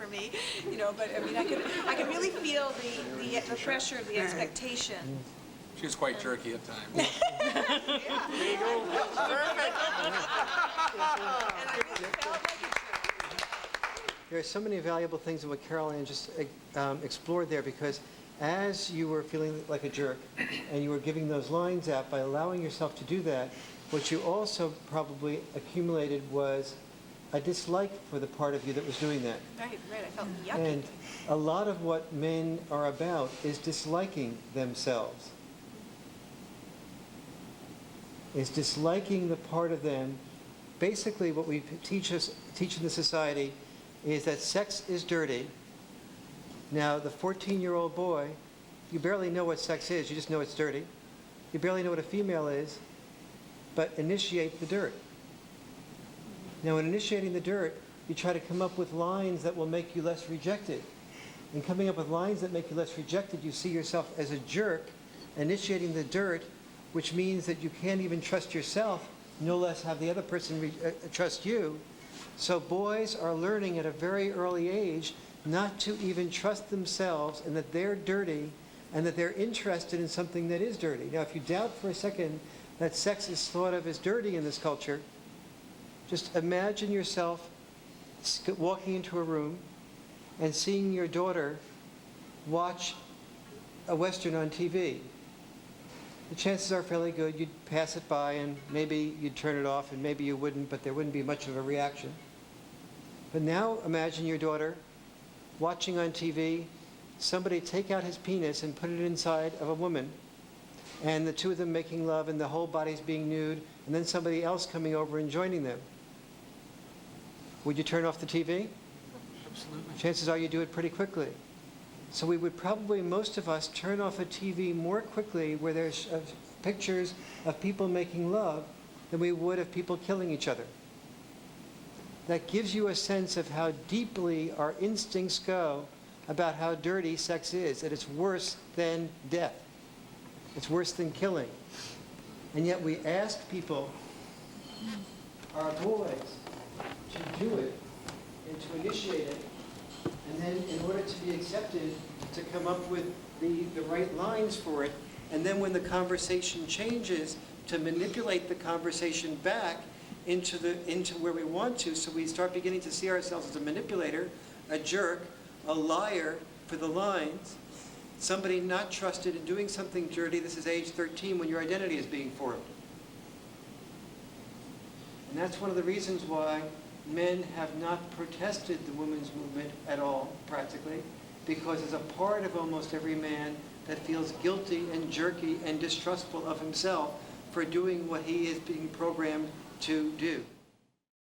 me, you know. But I mean, I could really feel the pressure of the expectation. She was quite jerky at times. Yeah. Legal. Perfect. And I really felt like a jerk. There are so many valuable things in what Carol Ann just explored there, because as you were feeling like a jerk and you were giving those lines out, by allowing yourself to do that, what you also probably accumulated was a dislike for the part of you that was doing that. Right, I felt yucky. And a lot of what men are about is disliking themselves. Is disliking the part of them. Basically, what we teach in the society is that sex is dirty. Now, the 14-year-old boy, you barely know what sex is, you just know it's dirty. You barely know what a female is, but initiate the dirt. Now, in initiating the dirt, you try to come up with lines that will make you less rejected. In coming up with lines that make you less rejected, you see yourself as a jerk, initiating the dirt, which means that you can't even trust yourself, no less have the other person trust you. So boys are learning at a very early age not to even trust themselves, and that they're dirty, and that they're interested in something that is dirty. Now, if you doubt for a second that sex is thought of as dirty in this culture, just imagine yourself walking into a room and seeing your daughter watch a Western on TV. The chances are fairly good you'd pass it by, and maybe you'd turn it off, and maybe you wouldn't, but there wouldn't be much of a reaction. But now imagine your daughter watching on TV somebody take out his penis and put it inside of a woman, and the two of them making love, and the whole body's being nude, and then somebody else coming over and joining them. Would you turn off the TV? Absolutely. Chances are you do it pretty quickly. So we would probably, most of us, turn off a TV more quickly where there's pictures of people making love than we would of people killing each other. That gives you a sense of how deeply our instincts go about how dirty sex is, that it's worse than death. It's worse than killing. And yet we ask people, our boys, to do it and to initiate it, and then in order to be accepted, to come up with the right lines for it, and then when the conversation changes, to manipulate the conversation back into where we want to, so we start beginning to see ourselves as a manipulator, a jerk, a liar for the lines, somebody not trusted in doing something dirty. This is age 13 when your identity is being formed. And that's one of the reasons why men have not protested the women's movement at all, practically, because there's a part of almost every man that feels guilty and jerky and distrustful of himself for doing what he is being programmed to do.